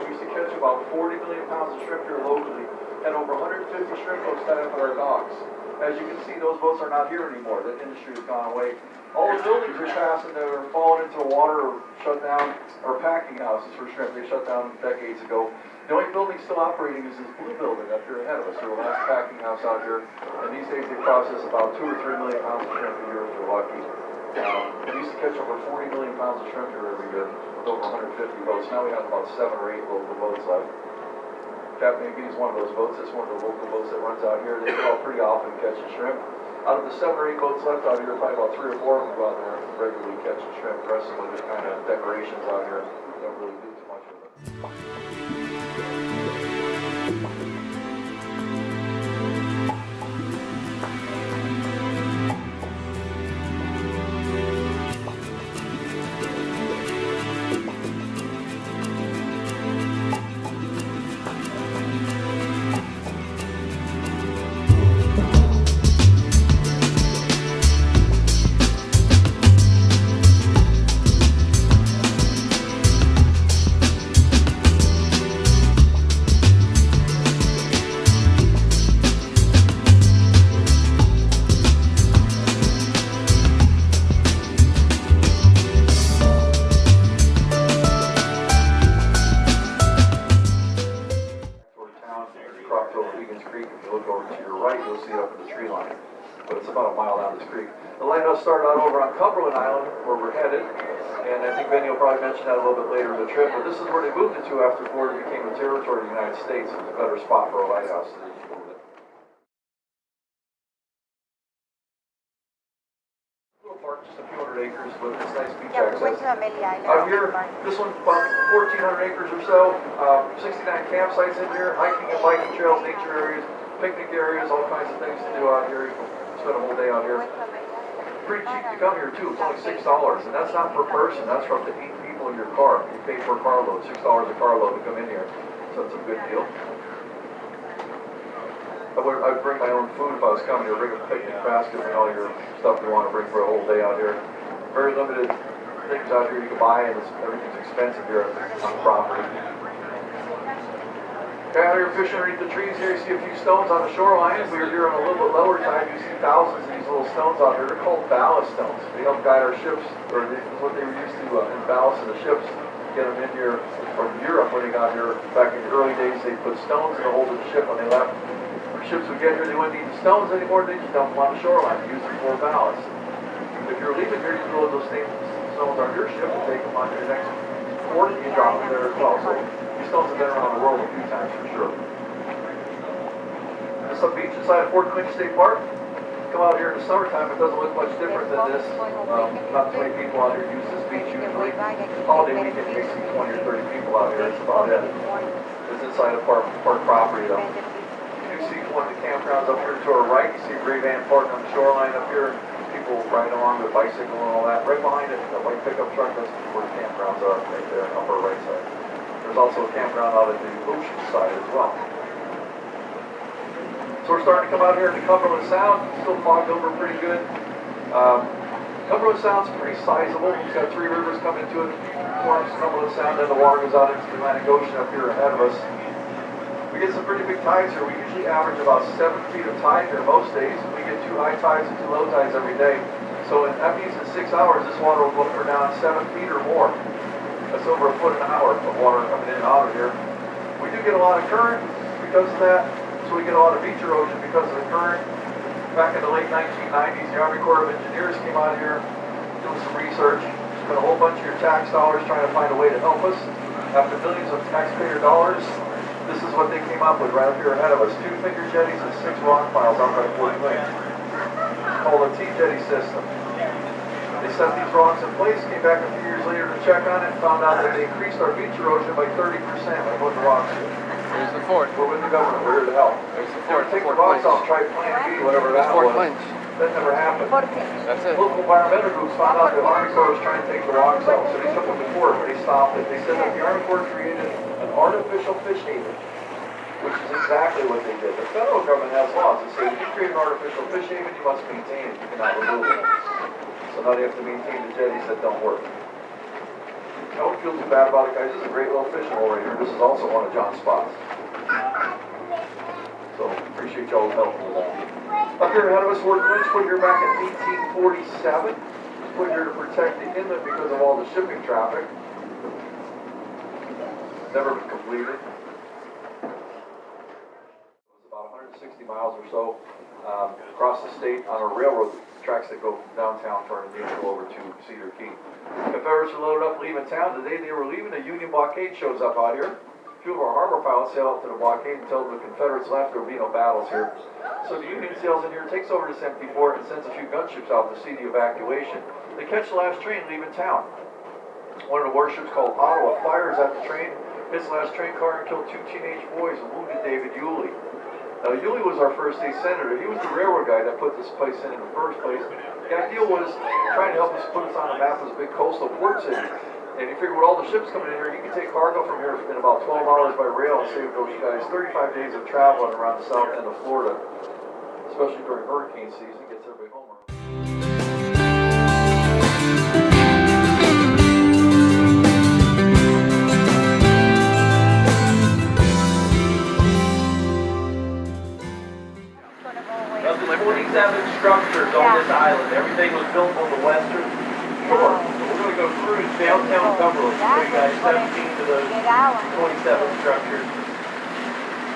We used to catch about 40 million pounds of shrimp here locally, and over 150 shrimp boats tied up at our docks. As you can see, those boats are not here anymore. That industry has gone away. All the buildings are passing, they're falling into the water or shut down, or packing houses for shrimp. They shut down decades ago. The only building still operating is this blue building up here ahead of us. They're the last packing house out here. And these days they process about 2 or 3 million pounds of shrimp a year if they're lucky. We used to catch over 40 million pounds of shrimp here every year with over 150 boats. Now we have about 7 or 8 local boats left. Captain AP is one of those boats. It's one of the local boats that runs out here. They go out pretty often catching shrimp. Out of the 7 or 8 boats left out here, probably about 3 or 4 of them go out there regularly catching shrimp. The rest of them are just kind of decorations out here. They don't really do too much with it. But it's about a mile down this creek. The lighthouse started out over on Cumberland Island, where we're headed, and I think Benny will probably mention that a little bit later in the trip, but this is where they moved it to after Florida became a territory of the United States. It was a better spot for a lighthouse, so they just moved it. Little park, just a few hundred acres, with this nice beach access. We went to Amelia. Out here, this one's about 1,400 acres or so, 69 campsites in here, hiking and biking trails, nature areas, picnic areas, all kinds of things to do out here. You can spend a whole day out here. Pretty cheap to come here too. It's only $6, and that's not per person. That's for up to 8 people in your car. You pay per car load, $6 a car load to come in here. So it's a good deal. I'd bring my own food if I was coming here. Bring a picnic basket and all your stuff you want to bring for a whole day out here. Very limited things out here you can buy, and everything's expensive here on the property. Out here fishing underneath the trees here, you see a few stones on the shoreline. If we were here on a little bit lower tide, you see thousands of these little stones out here. They're called ballast stones. They help guide our ships, or this is what they were used to in ballast in the ships. Get them in here from Europe when they got here. Back in the early days, they put stones in the hold of the ship when they left. When ships would get here, they wouldn't need the stones anymore. They just dump them on the shoreline and use them for ballast. If you're leaving here, you can load those same stones on your ship and take them on your next port, and you drop them there as well. So these stones have been around the world a few times for sure. This is a beach inside of Fort Quinn State Park. Come out here in the summertime, it doesn't look much different than this. Not too many people out here use this beach usually. Holiday weekend, you may see 20 or 30 people out here. That's about it. It's inside of park property though. You do see one of the campgrounds up here to our right. You see a gray van parked on the shoreline up here. People riding along with a bicycle and all that. Right behind it, the white pickup truck, that's where the campgrounds are, right there, upper right side. There's also a campground out at the ocean side as well. So we're starting to come out here into Cumberland Sound. Still fogged over pretty good. Cumberland Sound's pretty sizable. It's got 3 rivers coming into it. Forms Cumberland Sound, then the water goes out into the Atlantic Ocean up here ahead of us. We get some pretty big tides here. We usually average about 7 feet of tide here most days. We get 2 high tides and 2 low tides every day. So that means in 6 hours, this water will go up or down 7 feet or more. That's over 1 foot an hour of water coming in and out of here. We do get a lot of current because of that. So we get a lot of beach erosion because of the current. Back in the late 1990s, the Army Corps of Engineers came out here doing some research. Spent a whole bunch of your tax dollars trying to find a way to help us. After millions of taxpayer dollars, this is what they came up with right up here ahead of us. 2 finger jetties and 6 rock piles out by Fort Quinn. It's called a T-jetty system. They set these rocks in place, came back a few years later to check on it, and found out that they increased our beach erosion by 30% by putting the rocks in. There's the fort. We're with the government. We're here to help. There's the fort. Take the rocks off, try Plan B, whatever that was. That never happened. That's it. Local environmental groups found out the Army Corps was trying to take the rocks out, so they took them to court, but they stopped it. They said that the Army Corps created an artificial fish haven, which is exactly what they did. The federal government has laws that say if you create an artificial fish haven, you must maintain it. You cannot remove it. So now they have to maintain the jetties that don't work. don't feel too bad about it, guys. This is a great little fishing hole right here. This is also one of John's spots. So, appreciate y'all's help with that. Up here ahead of us, we're Clinch put here back in 1847. It's put here to protect the inlet because of all the shipping traffic. Never been completed. It was about 160 miles or so across the state on our railroad tracks that go downtown Fernandina and go over to Cedar Key. Confederates are loaded up leaving town. The day they were leaving, a Union blockade shows up out here. Two of our harbor pilots sail up to the blockade and tell the Confederates left there will be no battles here. So the Union sails in here, takes over this empty fort, and sends a few gunships out to see the evacuation. They catch the last train leaving town. One of the warships called Ottawa fires at the train, hits the last train car, and killed 2 teenage boys and wounded David Yulee. Now, Yulee was our first day senator. He was the railroad guy that put this place in the first place. The idea was trying to help us put us on the map as a big coastal port city. And you figure with all the ships coming in here, you can take cargo from here in about 12 hours by rail and save those guys 35 days of traveling around the south end of Florida, especially during hurricane season. It gets everybody home. Of the 27 structures on this island, everything was built on the western shore. So we're going to go cruise downtown Cumberland, show you guys 17 of those 27 structures.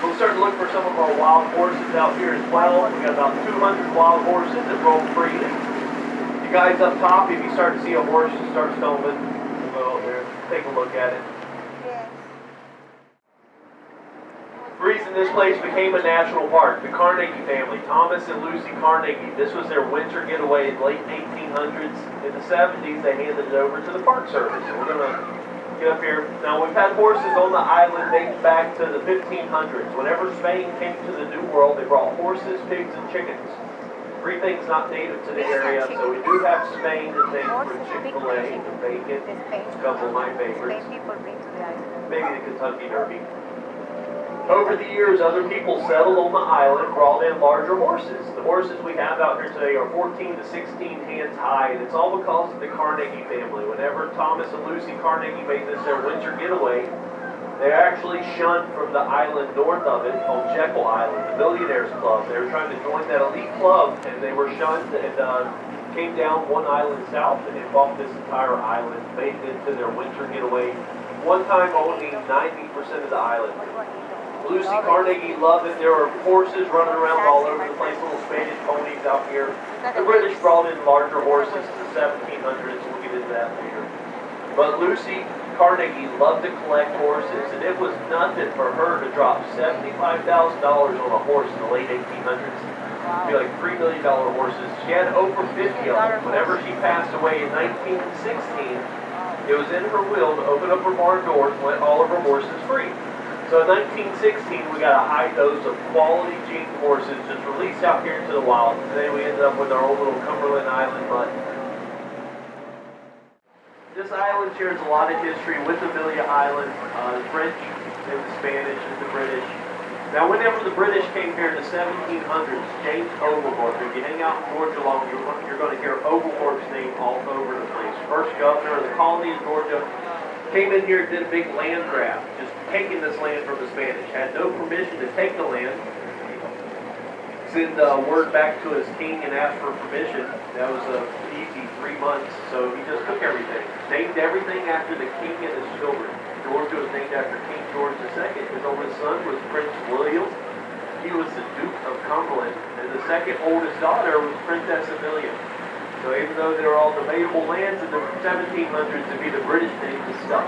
We'll start to look for some of our wild horses out here as well. We got about 200 wild horses that roam freely. You guys up top, if you start to see a horse start stumbling, we'll go out there, take a look at it. The reason this place became a national park, the Carnegie family, Thomas and Lucy Carnegie, this was their winter getaway in the late 1800s. In the 70s, they handed it over to the Park Service. So we're going to get up here. Now, we've had horses on the island dating back to the 1500s. Whenever Spain came to the New World, they brought horses, pigs, and chickens. Everything's not native to the area, so we do have Spain and things for Chick-fil-A and bacon. It's a couple of my favorites. Maybe the Kentucky Derby. Over the years, other people settled on the island, brought in larger horses. The horses we have out here today are 14 to 16 hands high, and it's all because of the Carnegie family. Whenever Thomas and Lucy Carnegie made this their winter getaway, they actually shunned from the island north of it on Jekyll Island, the Billionaires Club. They were trying to join that elite club, and they were shunned and came down one island south and bought this entire island, made it into their winter getaway. One time owning 90% of the island. Lucy Carnegie loved it. There were horses running around all over the place, little Spanish ponies out here. The British brought in larger horses in the 1700s. We'll get into that later. But Lucy Carnegie loved to collect horses, and it was nothing for her to drop $75,000 on a horse in the late 1800s. It'd be like $3 million horses. She had over 50 of them. Whenever she passed away in 1916, it was in her will to open up her barn doors and let all of her horses free. So in 1916, we got a high dose of quality gene horses just released out here into the wild. Today we ended up with our own little Cumberland Island mutt. This island shares a lot of history with Amelia Island, the French and the Spanish and the British. Now whenever the British came here in the 1700s, James Oglethorpe, if you hang out in Georgia long, you're going to hear Oglethorpe's name all over the place. First governor of the colony of Georgia, came in here and did a big land grab, just taking this land from the Spanish. Had no permission to take the land. Sent word back to his king and asked for permission. That was an easy 3 months, so he just took everything. Named everything after the king and his children. Georgia was named after King George II. His oldest son was Prince William. He was the Duke of Cumberland. And the second oldest daughter was Princess Amelia. So even though they were all debatable lands in the 1700s, to be the British name was stuck.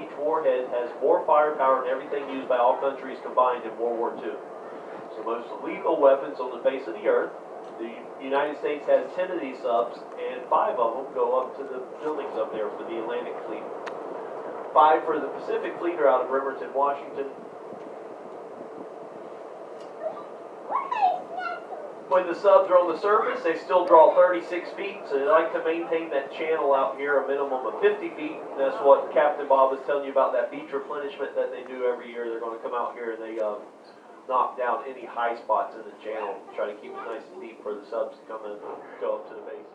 Each warhead has more firepower than everything used by all countries combined in World War II. So most lethal weapons on the face of the earth. The United States has 10 of these subs, and 5 of them go up to the buildings up there for the Atlantic Fleet. 5 for the Pacific Fleet are out of Bremerton, Washington. When the subs are on the surface, they still draw 36 feet, so they like to maintain that channel out here a minimum of 50 feet. And that's what Captain Bob was telling you about, that beach replenishment that they do every year. They're going to come out here and they knock down any high spots in the channel, try to keep it nice and deep for the subs to come and go up to the base.